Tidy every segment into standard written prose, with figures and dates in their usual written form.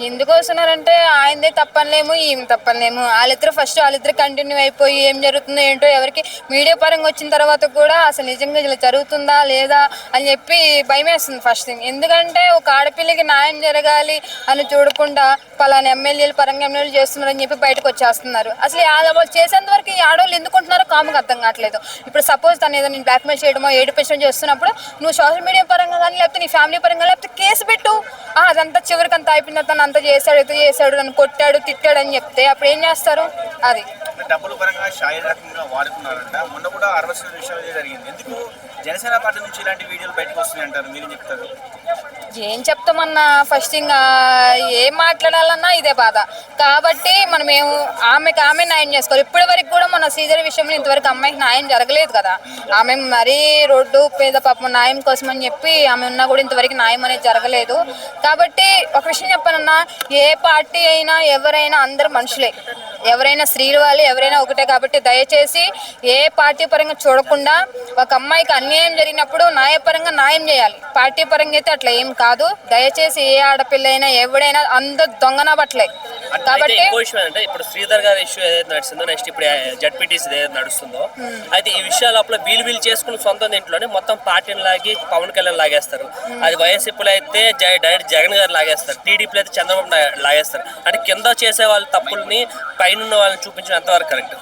ఎందుకు వస్తున్నారంటే ఆయనదే తప్పనిలేము, ఈమె తప్పనిలేము. వాళ్ళిద్దరు కంటిన్యూ అయిపోయి ఏం జరుగుతుందో ఏంటో ఎవరికి మీడియా పరంగా వచ్చిన తర్వాత కూడా అసలు నిజంగా ఇలా జరుగుతుందా లేదా అని చెప్పి భయమేస్తుంది ఫస్ట్ థింగ్. ఎందుకంటే ఒక ఆడపిల్లకి న్యాయం జరగాలి అని చూడకుండా పలానా ఎమ్మెల్యేలు పరంగా ఎమ్మెల్యేలు చేస్తున్నారని చెప్పి బయటకు వచ్చేస్తున్నారు. అసలు వాళ్ళు చేసేంత వరకు ఈ ఆడవాళ్ళు ఎందుకుంటున్నారో కాముగా అర్థం కావట్లేదు. ఇప్పుడు సపోజ్ తను ఏదో నేను బ్లాక్మెయిల్ చేయడమో ఏడిపించడం చేస్తున్నప్పుడు నువ్వు సోషల్ మీడియా పరంగా కానీ లేకపోతే నీ ఫ్యామిలీ పరంగా లేకపోతే కేసు పెట్టు. అదంతా చివరికి అంతా అయిపోయిన తను అంత చేశాడు ఇది చేశాడు నన్ను కొట్టాడు తిట్టాడు అని చెప్తే అప్పుడు ఏం చేస్తారు? అది డబ్బుల పరంగా శారీరకంగా వాడుకున్నారంట. మొన్న కూడా అరెస్ట్ విషయం జరిగింది. ఎందుకు జనసేన పార్టీ నుంచి ఇలాంటి వీడియోలు బయటకు వస్తున్నాయి అంటారు, మీరు చెప్తారు? ఏం చెప్తామన్నా ఫస్ట్ ఇంకా ఏం మాట్లాడాలన్నా ఇదే బాధ. కాబట్టి మనం ఆమె న్యాయం చేసుకోవాలి. ఇప్పటి వరకు కూడా మన శ్రీధర్ విషయంలో ఇంతవరకు అమ్మాయికి న్యాయం జరగలేదు కదా. ఆమె మరీ రోడ్డు మీద పాపం న్యాయం కోసం అని చెప్పి ఆమె ఉన్నా కూడా ఇంతవరకు న్యాయం అనేది జరగలేదు. కాబట్టి ఒక విషయం చెప్పానన్నా, ఏ పార్టీ అయినా ఎవరైనా అందరు మనుషులే, ఎవరైనా స్త్రీలు వాళ్ళు ఎవరైనా ఒకటే. కాబట్టి దయచేసి ఏ పార్టీ పరంగా చూడకుండా ఒక అమ్మాయికి అన్యాయం జరిగినప్పుడు న్యాయపరంగా న్యాయం చేయాలి. పార్టీ పరంగా అయితే అట్లా ఏం కాదు. దయచేసి ఏ ఆడపిల్ల అయినా ఎవడైనా అందరు దొంగన పట్లే. కాబట్టి ఇప్పుడు శ్రీధర్ గారి ఇష్యూ ఏదైతే నడుస్తుందో, నెక్స్ట్ ఇప్పుడు జడ్పీటీసీ ఏదైతే నడుస్తుందో, అయితే ఈ విషయాలు అప్పుడు వీలు చేసుకుని సొంత ఇంట్లోనే మొత్తం పార్టీని లాగి పవన్ కళ్యాణ్ లాగేస్తారు. అది వైఎస్పీలో అయితే డైరెక్ట్ జగన్ గారు లాగేస్తారు, టీడీపీలో అయితే చంద్రబాబు లాగేస్తారు. అంటే కింద చేసే వాళ్ళ తప్పుల్ని పైన వాళ్ళని చూపించడం ఎంతవరకు కరెక్ట్?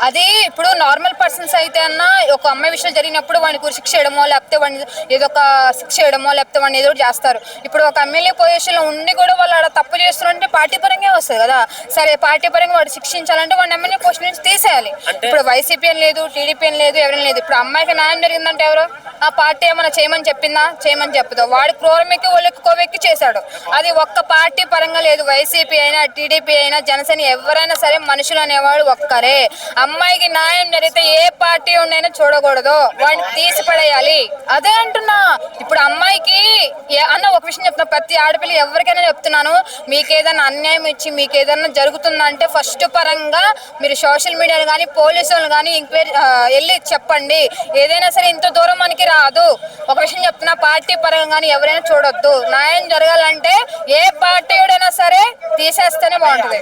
అది ఇప్పుడు నార్మల్ పర్సన్స్ అయితే అన్న ఒక అమ్మాయి విషయం జరిగినప్పుడు వాడిని శిక్ష చేయడమో లేకపోతే వాడిని ఏదో ఒక శిక్ష చేయడమో లేకపోతే వాడిని ఏదో చేస్తారు. ఇప్పుడు ఒక ఎమ్మెల్యే పొజిషన్లో ఉండి కూడా వాళ్ళు అలా తప్పు చేస్తున్నారంటే పార్టీ పరంగా వస్తుంది కదా. సరే పార్టీ పరంగా వాడు శిక్షించాలంటే వాడిని ఎమ్మెల్యే పొజిషన్ నుంచి తీసేయాలి. ఇప్పుడు వైసీపీ అని లేదు, టీడీపీ అని లేదు, ఎవరైనా లేదు. ఇప్పుడు అమ్మాయికి న్యాయం జరిగిందంటే ఎవరు? ఆ పార్టీ ఏమైనా చేయమని చెప్పిందా? చేయమని చెప్పదు. వాడు క్రోరమెక్కి ఒళ్ళెక్కి కోవెక్కి చేశాడు. అది ఒక్క పార్టీ పరంగా లేదు. వైసీపీ అయినా టీడీపీ అయినా జనసేన ఎవరైనా సరే మనుషులు అనేవాడు ఒక్కరే. అమ్మాయికి న్యాయం జరిగితే ఏ పార్టీ ఉండైనా చూడకూడదు, వాడిని తీసి పడేయాలి. అదే అంటున్నా. ఇప్పుడు అమ్మాయికి అన్న ఒక విషయం చెప్తున్నా, ప్రతి ఆడపిల్ల ఎవరికైనా చెప్తున్నాను, మీకు ఏదైనా అన్యాయం ఇచ్చి మీకు ఏదైనా జరుగుతుందంటే ఫస్ట్ పరంగా మీరు సోషల్ మీడియాలో కానీ పోలీసు వాళ్ళు కానీ ఎంక్వైరీ వెళ్ళి చెప్పండి. ఏదైనా సరే ఇంత దూరం మనకి రాదు. ఒక విషయం చెప్తున్నా, పార్టీ పరంగా కానీ ఎవరైనా చూడొద్దు. న్యాయం జరగాలంటే ఏ పార్టీ సరే తీసేస్తేనే బాగుంటుంది.